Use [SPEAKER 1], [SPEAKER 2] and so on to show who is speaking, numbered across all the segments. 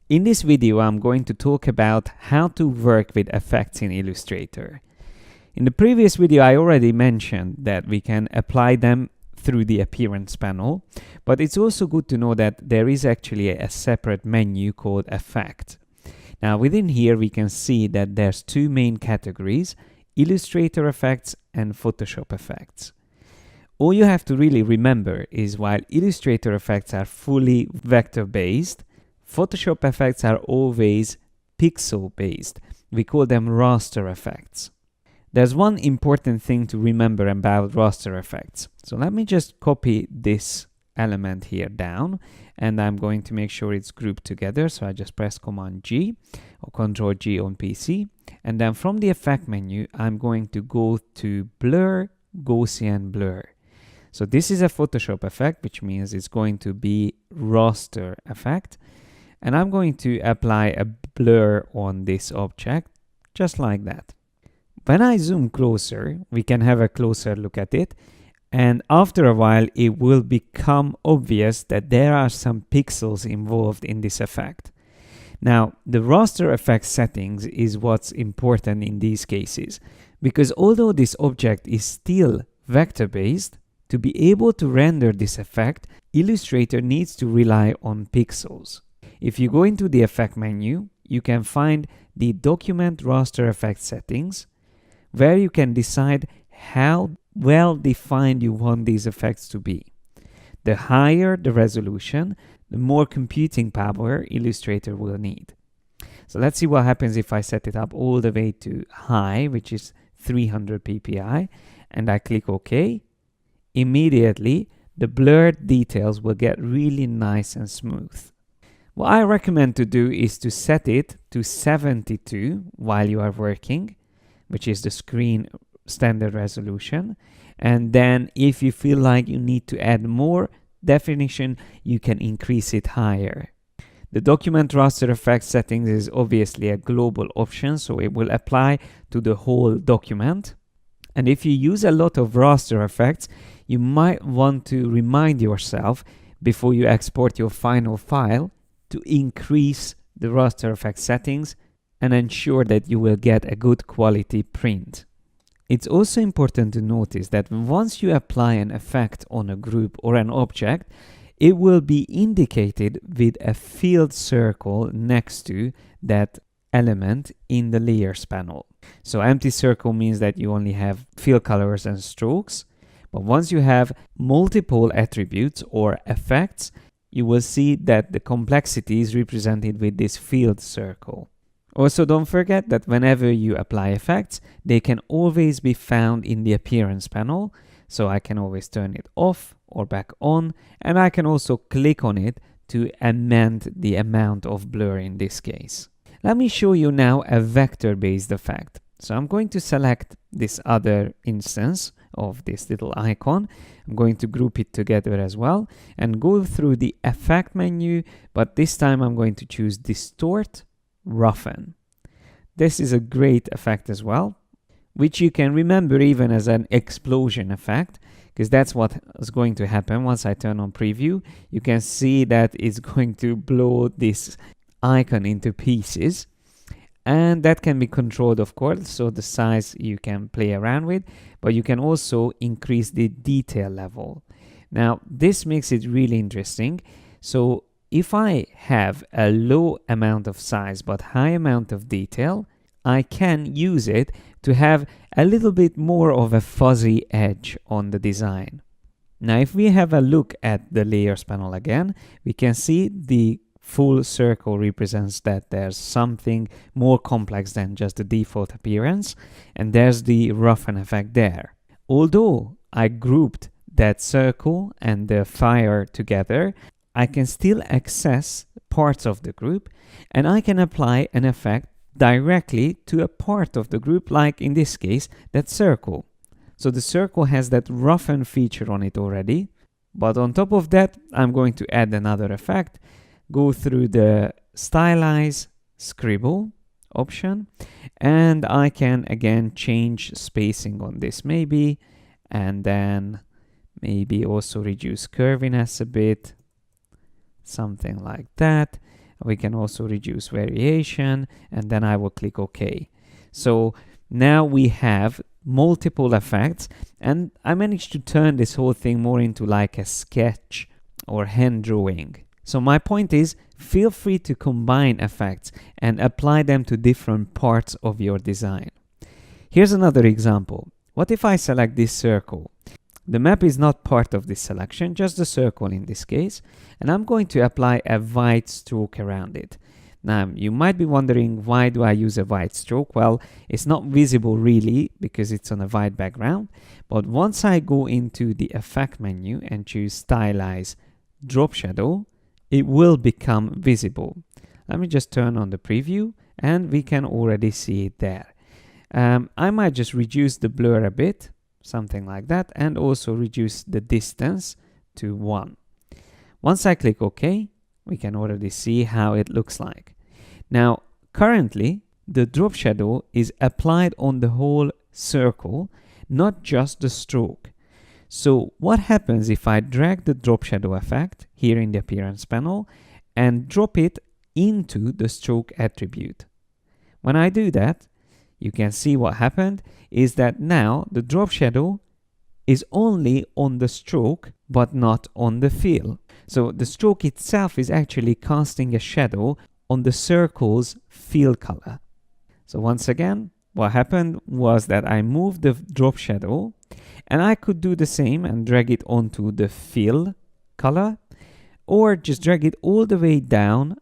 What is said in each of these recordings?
[SPEAKER 1] In this video, I'm going to talk about how to work with effects in Illustrator. In the previous video, I already mentioned that we can apply them through the appearance panel, but it's also good to know that there is actually a separate menu called Effect. Now within here, we can see that there's two main categories: Illustrator effects and Photoshop effects. All you have to really remember is while Illustrator effects are fully vector-based, Photoshop effects are always pixel-based. We call them raster effects. There's one important thing to remember about raster effects. So let me just copy this element here down, and I'm going to make sure it's grouped together. So I just press Command G or Control G on PC, and then from the effect menu, I'm going to go to Blur, Gaussian Blur. So this is a Photoshop effect, which means it's going to be raster effect. And I'm going to apply a blur on this object, just like that. When I zoom closer, we can have a closer look at it. And after a while, it will become obvious that there are some pixels involved in this effect. Now, the raster effect settings is what's important in these cases, because although this object is still vector-based, to be able to render this effect, Illustrator needs to rely on pixels. If you go into the effect menu, you can find the document raster effect settings, where you can decide how well defined you want these effects to be. The higher the resolution, the more computing power Illustrator will need. So let's see what happens if I set it up all the way to high, which is 300 ppi, and I click OK. Immediately, the blurred details will get really nice and smooth. What I recommend to do is to set it to 72 while you are working, which is the screen standard resolution. And then if you feel like you need to add more definition, you can increase it higher. The document raster effect settings is obviously a global option, so it will apply to the whole document. And if you use a lot of raster effects, you might want to remind yourself before you export your final file to increase the raster effect settings and ensure that you will get a good quality print. It's also important to notice that once you apply an effect on a group or an object, it will be indicated with a filled circle next to that element in the layers panel. So empty circle means that you only have fill colors and strokes, but once you have multiple attributes or effects, you will see that the complexity is represented with this filled circle. Also, don't forget that whenever you apply effects, they can always be found in the appearance panel. So I can always turn it off or back on, and I can also click on it to amend the amount of blur in this case. Let me show you now a vector-based effect. So I'm going to select this other instance of this little icon. I'm going to group it together as well and go through the effect menu, but this time I'm going to choose Distort, Roughen. This is a great effect as well, which you can remember even as an explosion effect, because that's what is going to happen once I turn on preview. You can see that it's going to blow this icon into pieces. And that can be controlled, of course, so the size you can play around with, but you can also increase the detail level. Now, this makes it really interesting. So if I have a low amount of size but high amount of detail, I can use it to have a little bit more of a fuzzy edge on the design. Now, if we have a look at the layers panel again, we can see the full circle represents that there's something more complex than just the default appearance, and there's the roughen effect there. Although I grouped that circle and the fire together, I can still access parts of the group, and I can apply an effect directly to a part of the group, like in this case, that circle. So the circle has that roughen feature on it already, but on top of that, I'm going to add another effect. Go through the stylize, scribble option, and I can again change spacing on this maybe, and then maybe also reduce curviness a bit, something like that. We can also reduce variation, and then I will click OK. So now we have multiple effects, and I managed to turn this whole thing more into like a sketch or hand drawing. So my point is, feel free to combine effects and apply them to different parts of your design. Here's another example. What if I select this circle? The map is not part of this selection, just the circle in this case, and I'm going to apply a white stroke around it. Now, you might be wondering, why do I use a white stroke? Well, it's not visible really because it's on a white background, but once I go into the Effect menu and choose Stylize Drop Shadow, it will become visible. Let me just turn on the preview and we can already see it there. I might just reduce the blur a bit, something like that, and also reduce the distance to 1. Once I click OK, we can already see how it looks like. Now, currently, the drop shadow is applied on the whole circle, not just the stroke. So what happens if I drag the drop shadow effect here in the appearance panel and drop it into the stroke attribute? When I do that, you can see what happened is that now the drop shadow is only on the stroke but not on the fill. So the stroke itself is actually casting a shadow on the circle's fill color. So once again, what happened was that I moved the drop shadow, and I could do the same and drag it onto the fill color, or just drag it all the way down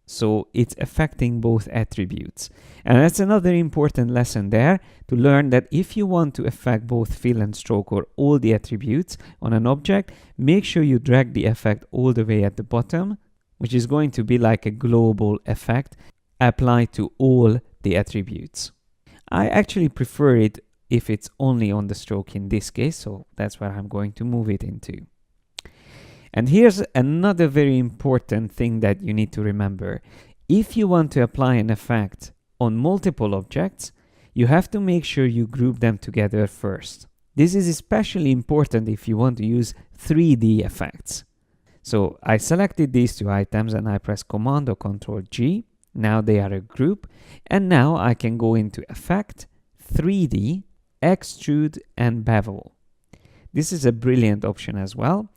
[SPEAKER 1] so it's affecting both attributes. And that's another important lesson there, to learn that if you want to affect both fill and stroke or all the attributes on an object, make sure you drag the effect all the way at the bottom, which is going to be like a global effect applied to all the attributes. I actually prefer it if it's only on the stroke in this case, so that's where I'm going to move it into. And here's another very important thing that you need to remember. If you want to apply an effect on multiple objects, you have to make sure you group them together first. This is especially important if you want to use 3D effects. So I selected these two items and I press Command or Control G. Now they are a group, and now I can go into Effect, 3D, Extrude and Bevel. This is a brilliant option as well.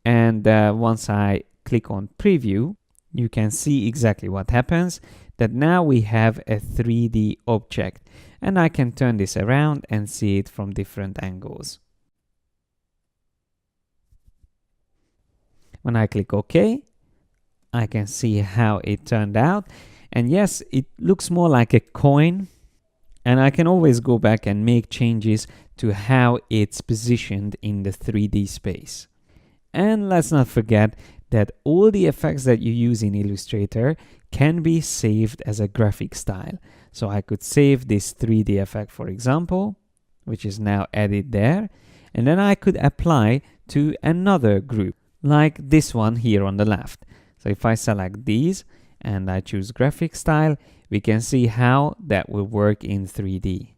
[SPEAKER 1] And once I click on Preview, you can see exactly what happens, that now we have a 3D object. And I can turn this around and see it from different angles. When I click OK, I can see how it turned out. And yes, it looks more like a coin. And I can always go back and make changes to how it's positioned in the 3D space. And let's not forget that all the effects that you use in Illustrator can be saved as a graphic style. So I could save this 3D effect, for example, which is now added there. And then I could apply to another group, like this one here on the left. So if I select these and I choose graphic style, we can see how that will work in 3D.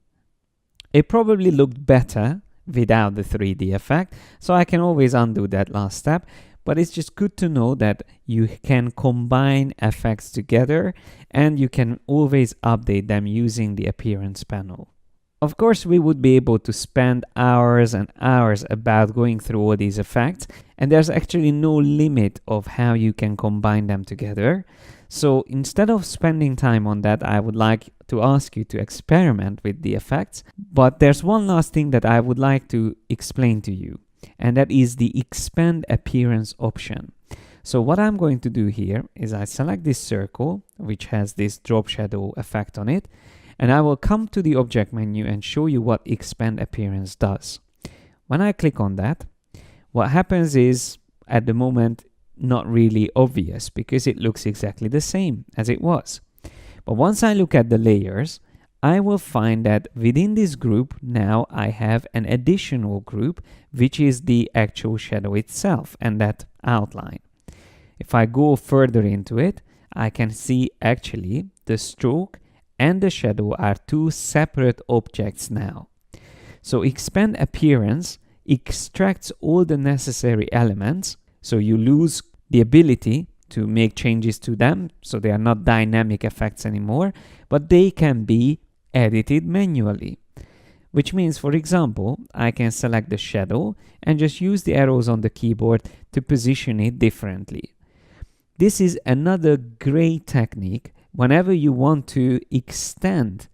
[SPEAKER 1] It probably looked better without the 3D effect, so I can always undo that last step, but it's just good to know that you can combine effects together and you can always update them using the appearance panel. Of course, we would be able to spend hours and hours about going through all these effects, and there's actually no limit of how you can combine them together. So instead of spending time on that, I would like to ask you to experiment with the effects. But there's one last thing that I would like to explain to you, and that is the Expand Appearance option. So what I'm going to do here is I select this circle, which has this drop shadow effect on it, and I will come to the Object menu and show you what Expand Appearance does. When I click on that, what happens is, at the moment, not really obvious because it looks exactly the same as it was. But once I look at the layers, I will find that within this group now I have an additional group, which is the actual shadow itself and that outline. If I go further into it, I can see actually the stroke and the shadow are two separate objects now. So Expand Appearance extracts all the necessary elements, so you lose the ability to make changes to them, so they are not dynamic effects anymore, but they can be edited manually. Which means, for example, I can select the shadow and just use the arrows on the keyboard to position it differently. This is another great technique whenever you want to extend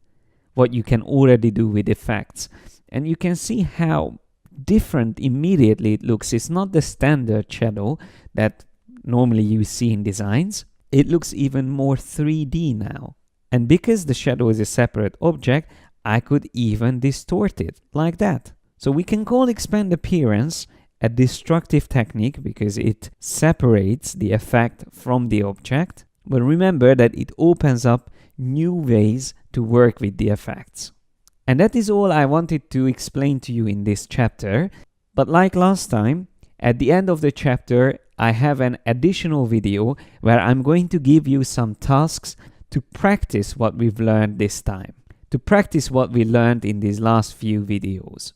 [SPEAKER 1] what you can already do with effects. And you can see how different immediately it looks. It's not the standard shadow that normally you see in designs. It looks even more 3D now. And because the shadow is a separate object, I could even distort it like that. So we can call expand appearance a destructive technique because it separates the effect from the object. But remember that it opens up new ways to work with the effects. And that is all I wanted to explain to you in this chapter. But like last time, at the end of the chapter, I have an additional video where I'm going to give you some tasks to practice what we've learned this time, to practice what we learned in these last few videos.